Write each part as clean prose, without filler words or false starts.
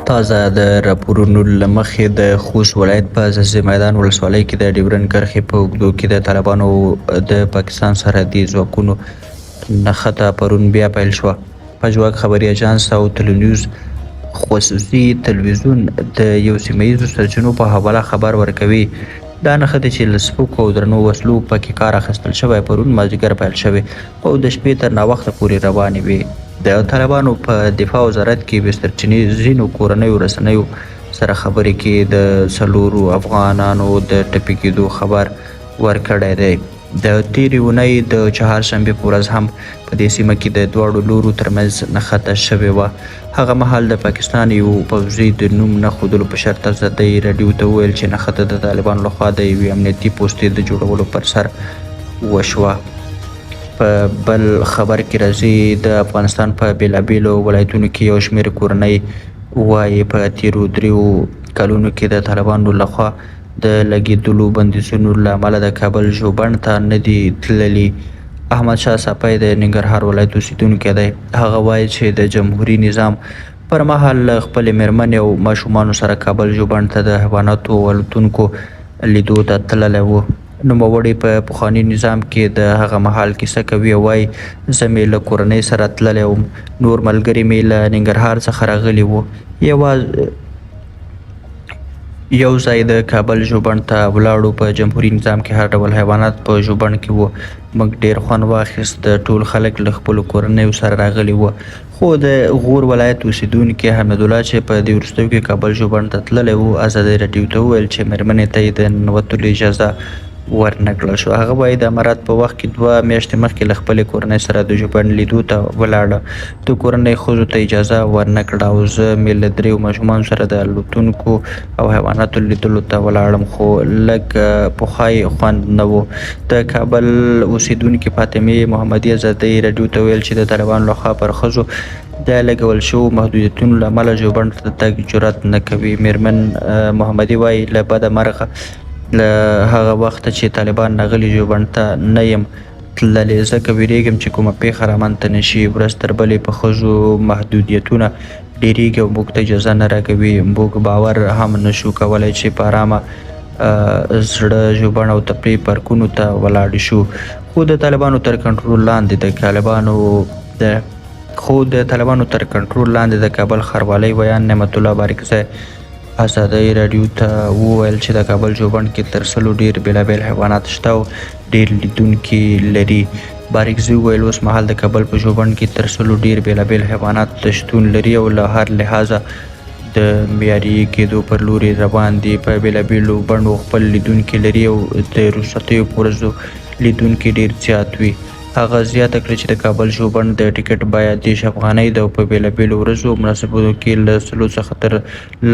تازه د راپورونو له مخې د خوست ولایت په ځاځي میدان ولسوالۍ کې د ډیورنډ کرښې په اوږدو کې د طالبانو د پاکستان سرحدي ځواکونو نښته پرون بیا پیل شوه. پژواک خبري اژانس او تلنیوز خصوصي تلویزیون د یو سیمه ییزو سرچینو په حواله خبر ورکوي. دا نښتې چې له سپکو او درنو وسلو پکې کار اخیستل شوی پرون مازدیګر پیل شوې او د شپې تر ناوخته پورې روانې وې. د طالبانو په دفاع وزارت کې بسترچینې ځینو کورنیو رسنیو سره خبرې کې د 4 افغانانو د ټپي کېدو خبر ورکړی دی. د تېرې اونۍ د چهارشنبې په ورځ هم په دې سیمه کې د دواړو لورو ترمنځ نښته شوې وه. هغه مهال د پاکستان یو پوځي د نوم نه ښودلو په شرط ازادۍ راډیو ته وویل چې نښته د طالبانو لخوا د یوې امنیتي پوستې د جوړولو پر سر وشوه. په بل خبر کې راځي د افغانستان په بیلابیلو ولایتونو کې یو شمېر کورنۍ وایي په تېرو 3 کلونو کې د طالبانو لخوا د لګېدلو بندیزونو له امله د کابل ژوبڼ ته نه دي تللي. احمد شاه صافی د ننګرهار ولایت اوسیدونکی دی. هغه وایي چې د جمهوري نظام پر مهال له خپلې مېرمنې او ماشومانو سره کابل ژوبڼ ته د حیواناتو او الوتونکو لیدو ته تللی و. نوموړی په پخواني نظام کې د هغه مهال کیسه کوي او وایي زه مې له کورنۍ سره تللی وم، نور ملګري مې له ننګرهار څخه راغلي وو، یو ځای د کابل ژوبڼ ته ولاړو. په جمهوري نظام کې هر ډول حیوانات په ژوبڼ کې وو. موږ ډېر خوند واخیست. د ټول خلک له خپلو کورنیو سره راغلي وو. خو د غور ولایت اوسیدونکی حمدالله چې په دې وروستیو کې کابل ژوبڼ ته تللی و ازادۍ راډیو ته وویل چې مېرمنې ته یې د ننوتلو اجازه ورنکړل شو. هغه وایي د امارات په وخت کې 2 میاشتې مخکې له خپلې کورنۍ سره د ژوبڼ لیدو ته ولاړه. د کورنۍ ښځو ته اجازه ورنکړه او زه مې له 3 ماشومانو سره د الوتونکو او حیواناتو لیدلو ته ولاړم، خو لږ پخوای خوند نه و. د کابل اوسیدونکي فاطمې محمدي ازادۍ راډیو ته ویل چې د طالبانو لخوا پر ښځو د لګول شوو محدودیتونو له امله ژوبڼ ته تګ جرأت نه کوي. میرمن محمدي وایي له بده مرغه له هغه وخته چې طالبان راغلي ژوبڼ ته نه یم تللی، ځکه ویرېږم چې کومه پیښه رامنځته نه شي. ورځ تر بلې په ښځو محدودیتونه ډېرېږي او موږ ته اجازه نه راکوي. موږ باور هم نه شو کولی چې په ارامه زړه ژوبڼ او تفریح پارکونو ته ولاړ شو. خو د طالبانو تر کنټرول لاندې د کابل ښاروالۍ ویان نعمت الله بارکزی ازادۍ راډیو ته وویل چې د کابل ژوبڼ کې تر 100 ډېر بېلابېل حیوانات شته او ډېر لیدونکي لري. بارکزي وویل اوس مهال د کابل په ژوبڼ کې تر 100 ډېر بېلابېل حیوانات شتون لري او له هر لحاظه د معیاري کېدو پر لوري روان دي. په بېلابېلو بڼو خپل لیدونکي لري او د رخصتیو په ورځو لیدونکي ډېر زیات وي. هغه زیاته کړه چې د کابل ژوبڼ د ټکټ بیه 10 افغانۍ ده او په بېلابېلو ورځو او مناسبتونو کې له 100 څخه تر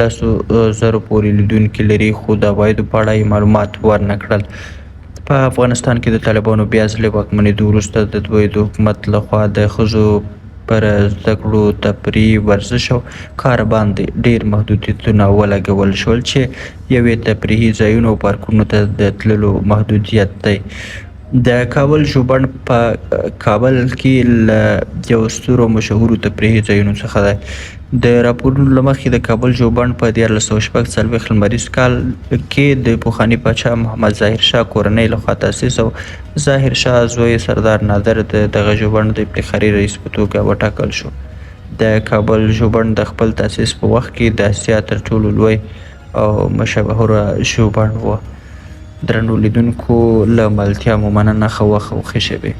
10,000 پورې لیدونکي لري، خو د عوایدو په اړه یې معلومات ورنکړل. په افغانستان کې د طالبانو بیا ځلې واکمنېدو وروسته د دوی د حکومت لخوا د ښځو پر زده کړو، تفریح، ورزش او کار باندې ډېر محدودیتونه ولګول شول چې یوې تفریحي ځایونو او پارکونو ته د تللو محدودیت دی. د کابل ژوبڼ په کابل کې له یو سترو مشهورو تفریحي ځایونو څخه دی. د راپورونو له مخې د کابل ژوبڼ په 1446 لمریز کال کې د پخواني پاچا محمد ظاهر شاه کورنۍ لخوا تاسیس او ظاهر شاه زوی سردار نادر د دغه ژوبڼ د افتخاري رئیس په توګه وټاکل شو. د کابل ژوبڼ د خپل تاسیس په وخت کې د اسیا تر ټولو لوی او مشهوره ژوبڼ و. درنو لیدونکو له ملتیا مو مننه. ښه وخت او ښې شېبې.